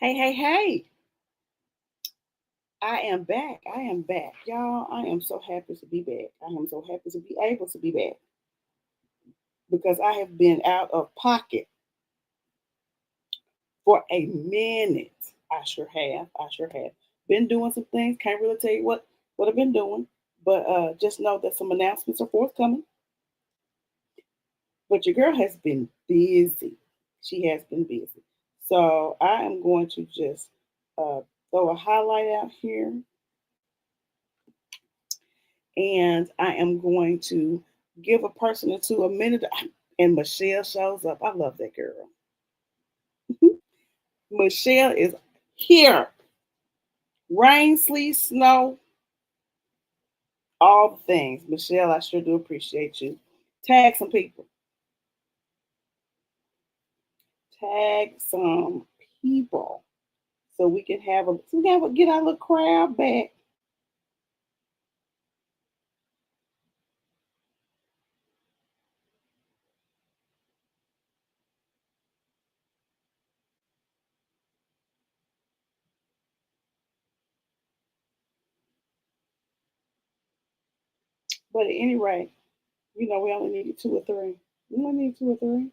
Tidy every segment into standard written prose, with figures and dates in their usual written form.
Hey, hey, hey. I am back. I am back. Y'all, I am so happy to be back. I am so happy to be able to be back because I have been out of pocket for a minute. I sure have. I sure have. Been doing some things. Can't really tell you what I've been doing, but just know that some announcements are forthcoming. But your girl has been busy. She has been busy. So I am going to just uh, throw a highlight out here and I am going to give a person or two a minute. And Michelle shows up. I love that girl. Michelle is here. Rain, sleet, snow, all the things. Michelle, I sure do appreciate you. Tag some people. Tag some people so we can get our little crowd back. But at any rate, we only needed two or three. We only need two or three.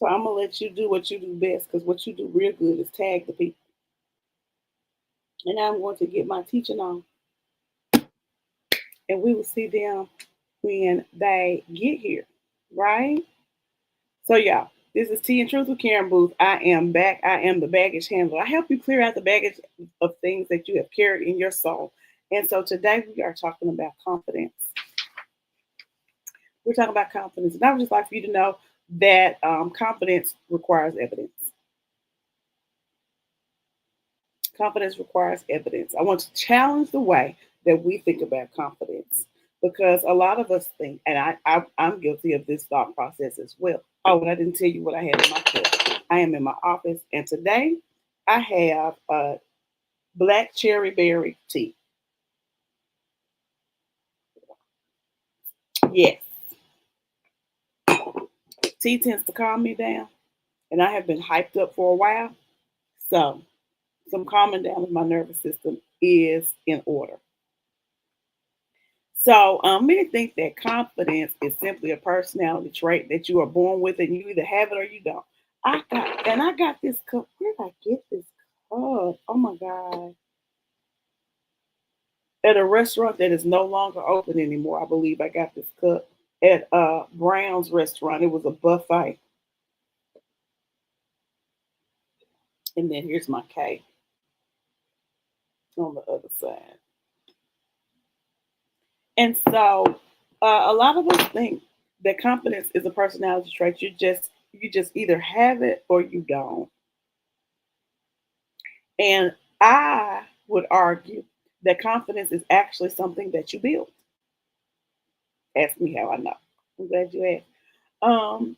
So I'm gonna let you do what you do best because what you do real good is tag the people. And I'm going to get my teaching on, and we will see them when they get here, right? So, y'all, this is Tea and Truth with Karen Booth. I am back. I am the baggage handler. I help you clear out the baggage of things that you have carried in your soul. And so today we are talking about confidence. We're talking about confidence. And I would just like for you to know that confidence requires evidence. Confidence requires evidence. I want to challenge the way that we think about confidence because a lot of us think, and I'm guilty of this thought process as well. Oh, and I didn't tell you what I had in my cup. I am in my office, and today I have black cherry berry tea. Yes, tea tends to calm me down, and I have been hyped up for a while. So, some calming down of my nervous system is in order. So many think that confidence is simply a personality trait that you are born with, and you either have it or you don't. I got this cup. Where did I get this cup? Oh my god! At a restaurant that is no longer open anymore. I believe I got this cup at Brown's restaurant. It was a buffet, and then here's my cake on the other side. And so, a lot of us think that confidence is a personality trait. You just either have it or you don't. And I would argue that confidence is actually something that you build. Ask me how I know. I'm glad you asked. Um,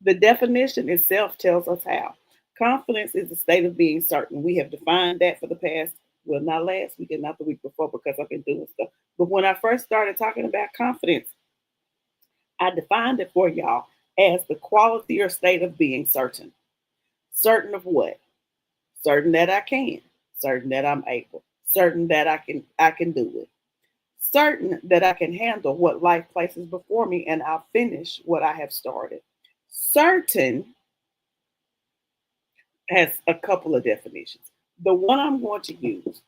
the definition itself tells us how. Confidence is the state of being certain. We have defined that for the past, well, not last week and not the week before because I've been doing stuff. But when I first started talking about confidence, I defined it for y'all as the quality or state of being certain. Certain of what? Certain that I can, certain that I'm able, certain that I can do it, certain that I can handle what life places before me and I'll finish what I have started. Certain has a couple of definitions. The one I'm going to use,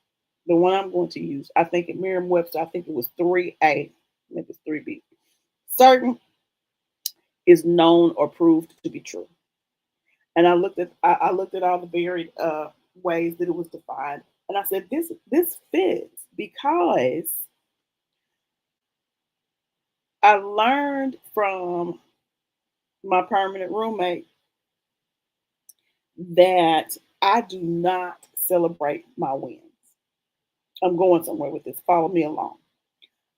the one I'm going to use, I think in Merriam-Webster, I think it was 3A, maybe it's 3B. Certain is known or proved to be true. And I looked at all the varied ways that it was defined, and I said this fits because I learned from my permanent roommate that I do not celebrate my wins. I'm going somewhere with this. Follow me along.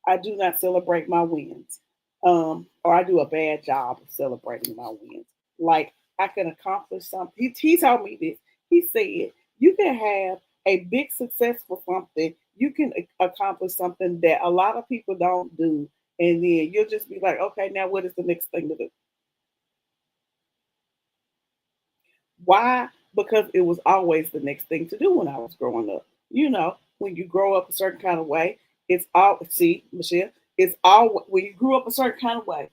I do not celebrate my wins, or I do a bad job of celebrating my wins. Like I can accomplish something. He told me this. He said you can have a big success for something. You can accomplish something that a lot of people don't do, and then you'll just be like, okay, now what is the next thing to do? Why? Because it was always the next thing to do when I was growing up. When you grow up a certain kind of way, it's all see, Michelle, it's all when you grew up a certain kind of way.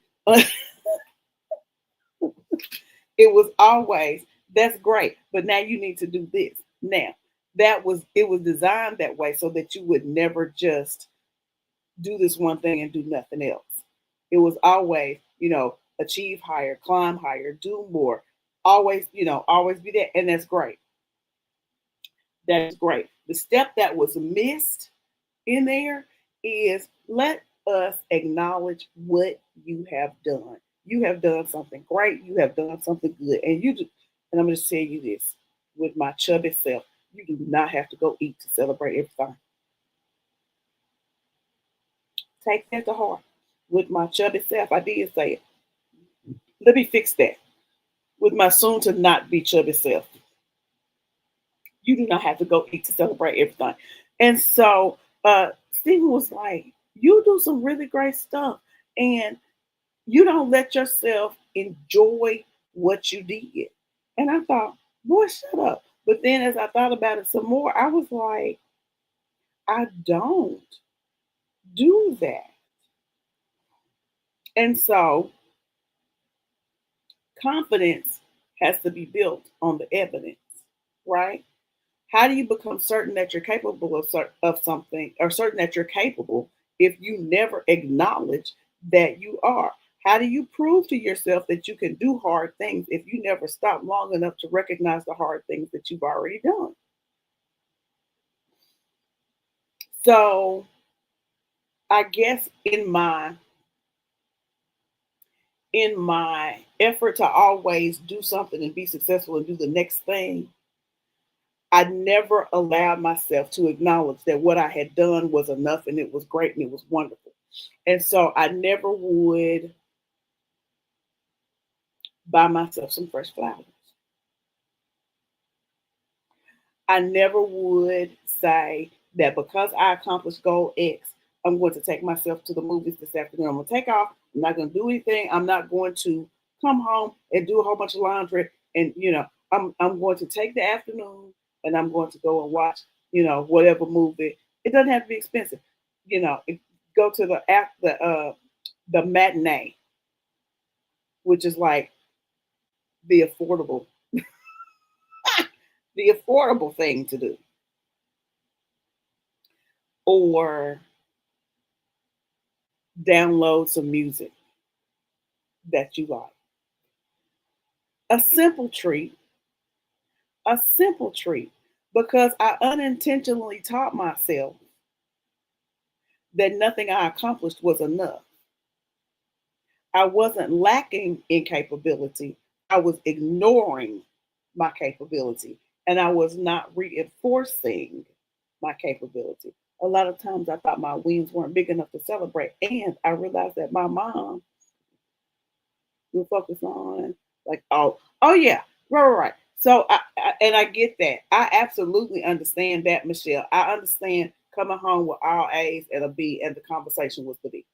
It was always that's great, but now you need to do this. Now, it was designed that way so that you would never just do this one thing and do nothing else. It was always, achieve higher, climb higher, do more. Always, always be there. And that's great. That's great. The step that was missed in there is let us acknowledge what you have done. You have done something great. You have done something good. And I'm going to tell you this with my chubby self, you do not have to go eat to celebrate everything. Take that to heart. With my chubby self, I did say it. Let me fix that. With my soon to not be chubby self, you do not have to go eat to celebrate everything. And so Stephen was like, you do some really great stuff. And you don't let yourself enjoy what you did. And I thought, boy, shut up. But then as I thought about it some more, I was like, I don't do that. And so confidence has to be built on the evidence, right? How do you become certain that you're capable of something or certain that you're capable if you never acknowledge that you are? How do you prove to yourself that you can do hard things if you never stop long enough to recognize the hard things that you've already done? So, I guess in my effort to always do something and be successful and do the next thing, I never allowed myself to acknowledge that what I had done was enough and it was great and it was wonderful. And so I never would buy myself some fresh flowers. I never would say that because I accomplished goal X, I'm going to take myself to the movies this afternoon. I'm going to take off. I'm not going to do anything. I'm not going to come home and do a whole bunch of laundry. And, I'm going to take the afternoon and I'm going to go and watch, whatever movie. It doesn't have to be expensive. Go to the matinee, which is like the affordable, the affordable thing to do. Or download some music that you like. A simple treat, a simple treat, because I unintentionally taught myself that nothing I accomplished was enough. I wasn't lacking in capability, I was ignoring my capability, and I was not reinforcing my capability. A lot of times I thought my wings weren't big enough to celebrate, and I realized that my mom we focus on like oh yeah, right. So and I get that. I absolutely understand that, Michelle. I understand coming home with all A's and a B and the conversation was the B.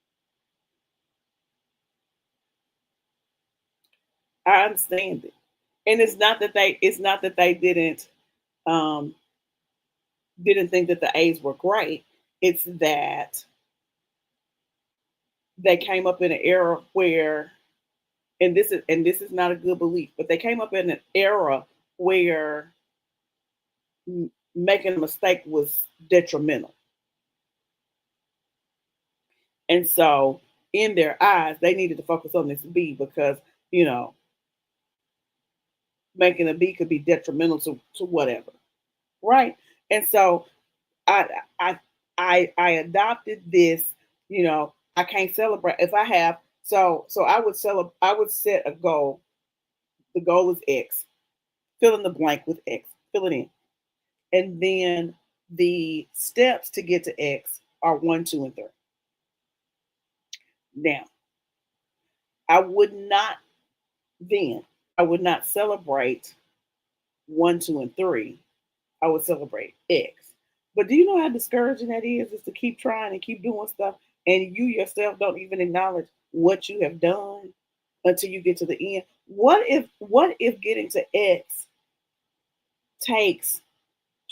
I understand it. And it's not that they um didn't think that the A's were great. It's that they came up in an era where and this is not a good belief, but they came up in an era where making a mistake was detrimental. And so in their eyes, they needed to focus on this B because, you know, making a B could be detrimental to whatever. Right. And so I I I adopted this, I can't celebrate if I have so I would set a goal. The goal is X. Fill in the blank with X. Fill it in. And then the steps to get to X are one, two, and three. Now, I would not then, I would not celebrate one, two, and three. I would celebrate X. But do you know how discouraging that is to keep trying and keep doing stuff and you yourself don't even acknowledge what you have done until you get to the end? What if getting to X takes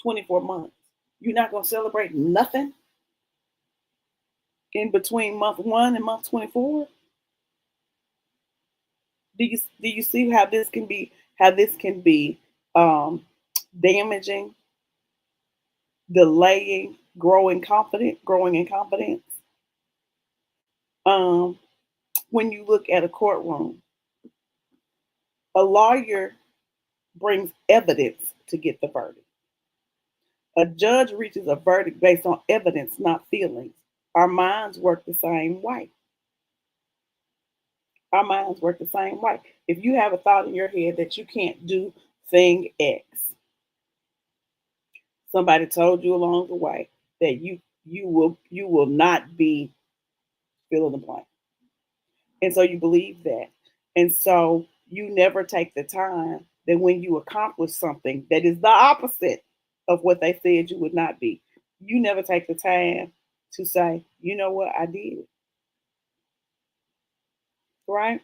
24 months. You're not going to celebrate nothing in between month 1 and month 24? Do you see how this can be um, damaging, delaying, growing in confidence? Um, when you look at a courtroom, a lawyer brings evidence to get the verdict. A judge reaches a verdict based on evidence, not feelings. Our minds work the same way. Our minds work the same way. If you have a thought in your head that you can't do thing X, somebody told you along the way that you will not be fill in the blank. And so you believe that. And so you never take the time that when you accomplish something that is the opposite of what they said you would not be, you never take the time to say, you know what, I did it, right?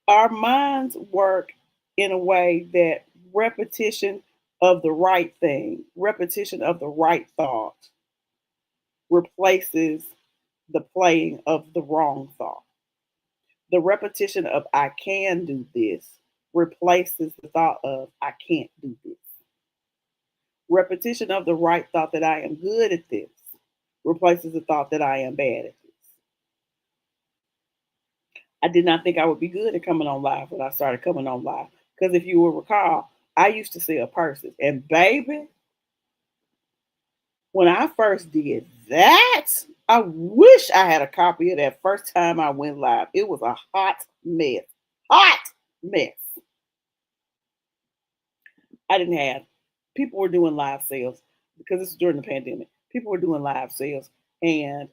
Our minds work in a way that repetition of the right thing, repetition of the right thought replaces the playing of the wrong thought. The repetition of I can do this replaces the thought of I can't do this. Repetition of the right thought that I am good at this replaces the thought that I am bad at this. I did not think I would be good at coming on live when I started coming on live. Because if you will recall, I used to sell purses. And baby, when I first did that, I wish I had a copy of that first time I went live. It was a hot mess. Hot mess. I didn't have people were doing live sales because this was during the pandemic. People were doing live sales, and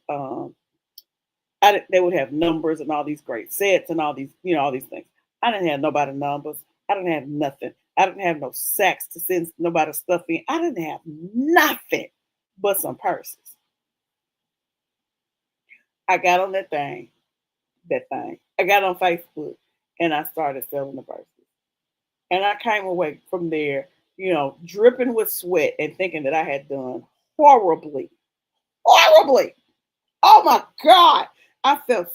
they would have numbers and all these great sets and all these all these things. I didn't have nobody numbers. I didn't have nothing. I didn't have no sacks to send nobody stuff in. I didn't have nothing but some purses. I got on that thing. I got on Facebook and I started selling the purses. And I came away from there, dripping with sweat and thinking that I had done horribly, horribly. Oh my God. I felt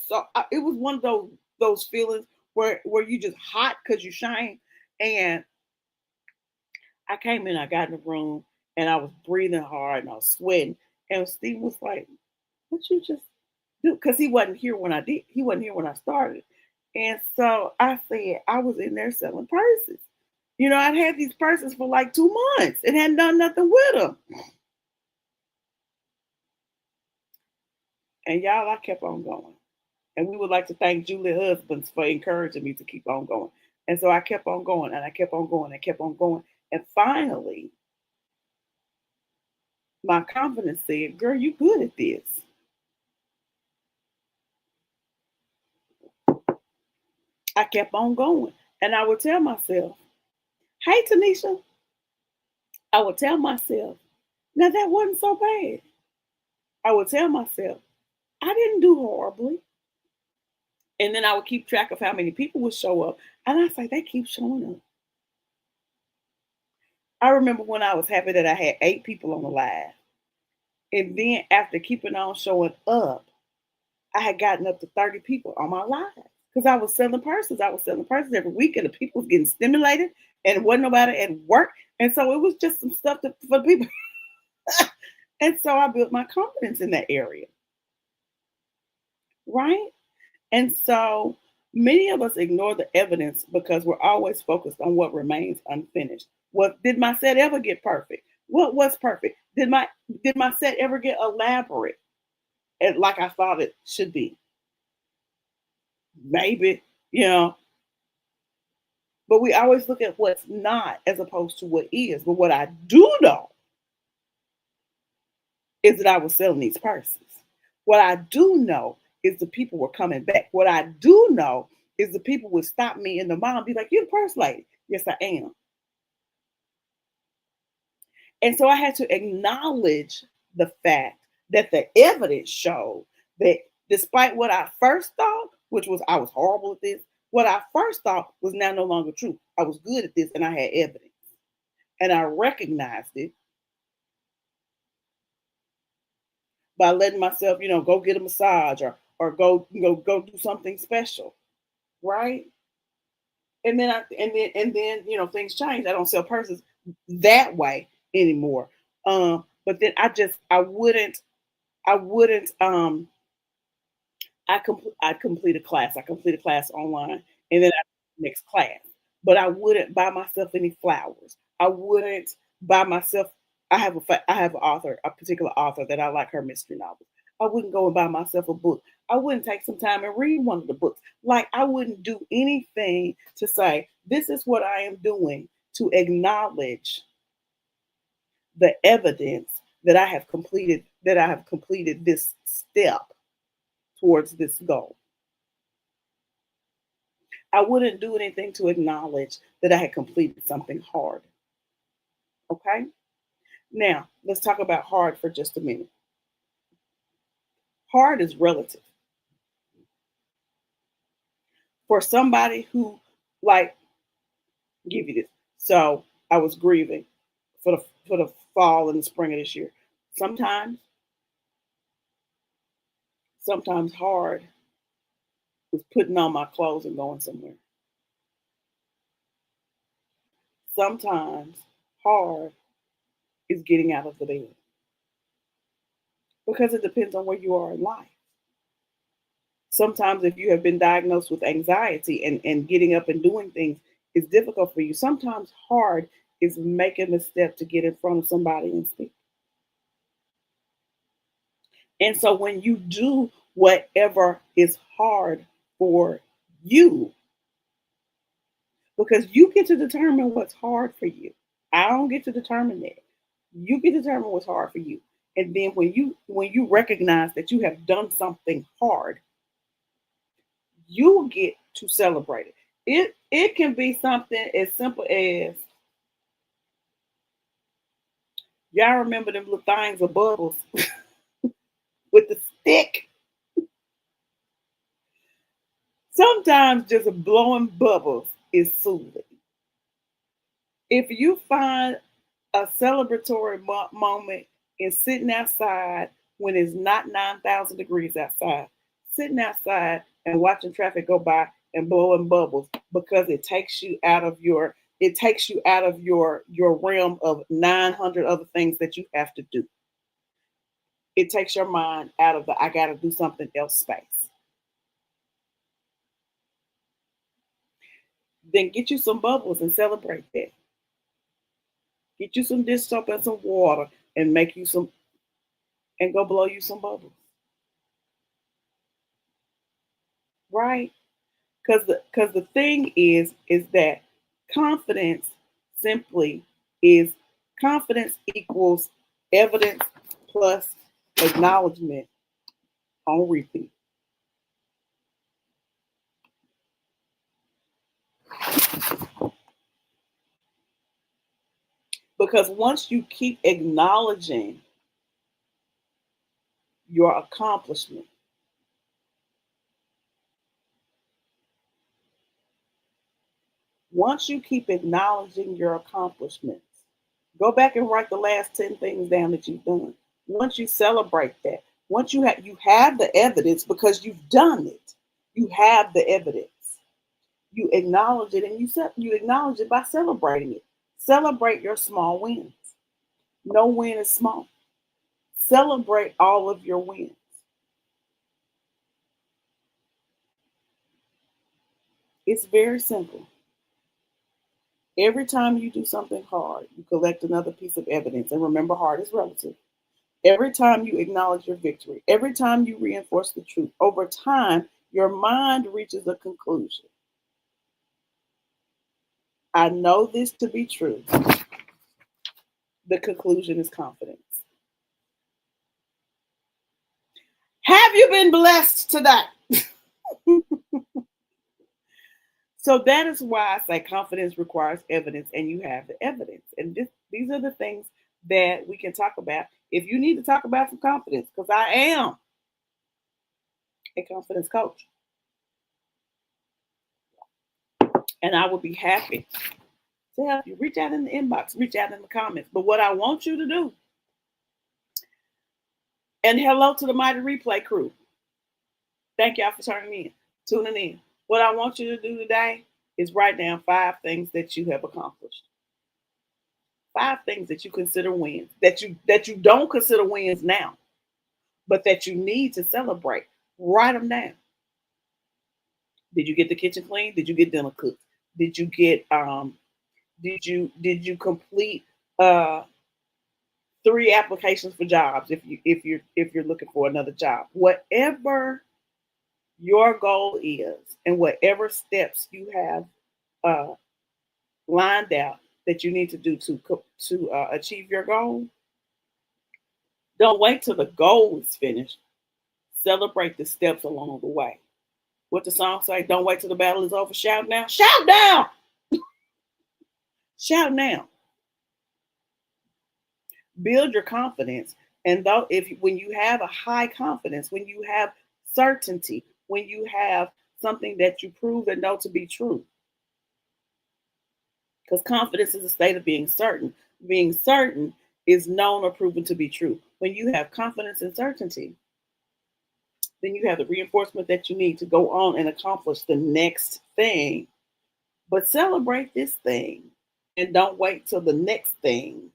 it was one of those feelings where you just hot because you shine. And I came in, I got in the room and I was breathing hard and I was sweating. And Steve was like, what you just do? Because he wasn't here when I started. And so I said, I was in there selling purses. I'd had these purses for like 2 months and hadn't done nothing with them. And y'all, I kept on going. And we would like to thank Julie Husbands for encouraging me to keep on going. And so I kept on going and I kept on going and kept on going. And finally, my confidence said, girl, you good at this. I kept on going. And I would tell myself, hey, Tanisha, I would tell myself, now that wasn't so bad. I would tell myself, I didn't do horribly. And then I would keep track of how many people would show up. And I say, they keep showing up. I remember when I was happy that I had 8 people on the live. And then after keeping on showing up, I had gotten up to 30 people on my live. Because I was selling purses. I was selling purses every week and the people was getting stimulated and it wasn't nobody at work. And so it was just some stuff for people. And so I built my confidence in that area. Right? And so many of us ignore the evidence because we're always focused on what remains unfinished. What did my set ever get perfect? What was perfect? Did my set ever get elaborate and like I thought it should be? Maybe. But we always look at what's not as opposed to what is. But what I do know is that I was selling these purses. What I do know is the people were coming back. What I do know is the people would stop me in the mall and be like, you're the purse lady. Yes, I am. And so I had to acknowledge the fact that the evidence showed that despite what I first thought, which was I was horrible at this, What I first thought was now no longer true. I was good at this and I had evidence. And I recognized it by letting myself, go get a massage or go do something special, right? And then things change. I don't sell purses that way anymore. But then I wouldn't I complete a class. I complete a class online, and then I next class. But I wouldn't buy myself any flowers. I wouldn't buy myself. I have an author, a particular author that I like her mystery novels. I wouldn't go and buy myself a book. I wouldn't take some time and read one of the books. Like I wouldn't do anything to say this is what I am doing to acknowledge the evidence that I have completed this step towards this goal. I wouldn't do anything to acknowledge that I had completed something hard. Okay. Now, let's talk about hard for just a minute. Hard is relative. For somebody who, like, give you this. So I was grieving for the fall and the spring of this year. Sometimes, sometimes hard is putting on my clothes and going somewhere. Sometimes hard is getting out of the bed because it depends on where you are in life. Sometimes if you have been diagnosed with anxiety and getting up and doing things is difficult for you, sometimes hard is making the step to get in front of somebody and speak. And so when you do whatever is hard for you, because you get to determine what's hard for you. I don't get to determine that. You get to determine what's hard for you. And then when you recognize that you have done something hard, you get to celebrate it. It can be something as simple as y'all remember them little things of bubbles with the stick. Sometimes just blowing bubbles is soothing. If you find a celebratory moment in sitting outside when it's not 9,000 degrees outside, sitting outside and watching traffic go by and blowing bubbles because it takes you out of your realm of 900 other things that you have to do. It takes your mind out of the I got to do something else space. Then get you some bubbles and celebrate that. Get you some dish soap and some water and make you some and go blow you some bubbles. Right? Because the thing is that confidence simply is confidence equals evidence plus acknowledgement on repeat. Because once you keep acknowledging your accomplishment, once you keep acknowledging your accomplishments, go back and write the last 10 things down that you've done. Once you celebrate that, once you have the evidence because you've done it. You have the evidence. You acknowledge it and you acknowledge it by celebrating it. Celebrate your small wins. No win is small. Celebrate all of your wins. It's very simple. Every time you do something hard, you collect another piece of evidence. And remember, hard is relative. Every time you acknowledge your victory, every time you reinforce the truth, over time, your mind reaches a conclusion. I know this to be true. The conclusion is confidence. Have you been blessed today? So that is why I say confidence requires evidence, and you have the evidence. And these are the things that we can talk about. If you need to talk about some confidence, because I am a confidence coach. And I would be happy to help you. Reach out in the inbox, reach out in the comments. But what I want you to do, and hello to the Mighty Replay crew. Thank y'all for tuning in. What I want you to do today is write down 5 things that you have accomplished. 5 things that you consider wins, that you don't consider wins now, but that you need to celebrate. Write them down. Did you get the kitchen clean? Did you get dinner cooked? Did you get did you complete 3 applications for jobs if you're looking for another job? Whatever your goal is and whatever steps you have lined out that you need to do to achieve your goal, don't wait till the goal is finished. Celebrate the steps along the way. What the song say? Don't wait till the battle is over. Shout now. Shout now. Shout now. Build your confidence. And though when you have a high confidence, when you have certainty, when you have something that you prove and know to be true. Because confidence is a state of being certain. Being certain is known or proven to be true. When you have confidence and certainty, then you have the reinforcement that you need to go on and accomplish the next thing. But celebrate this thing and don't wait till the next thing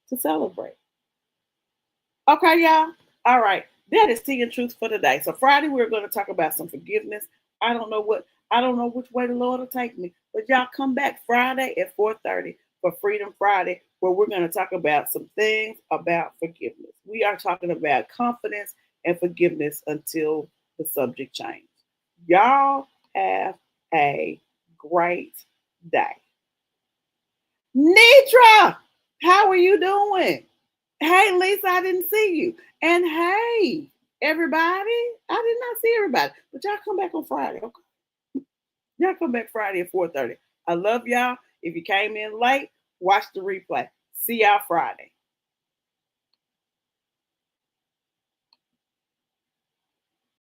to celebrate. Okay, y'all? All right. That is Tea and Truth for today. So Friday, we're going to talk about some forgiveness. I don't know which way the Lord will take me, but y'all come back Friday at 4:30 for Freedom Friday, where we're going to talk about some things about forgiveness. We are talking about confidence and forgiveness until the subject changes. Y'all have a great day. Nitra, how are you doing? Hey, Lisa, I didn't see you. And hey, everybody, I did not see everybody, but y'all come back on Friday, okay? Y'all come back Friday at 4:30. I love y'all. If you came in late, watch the replay. See y'all Friday.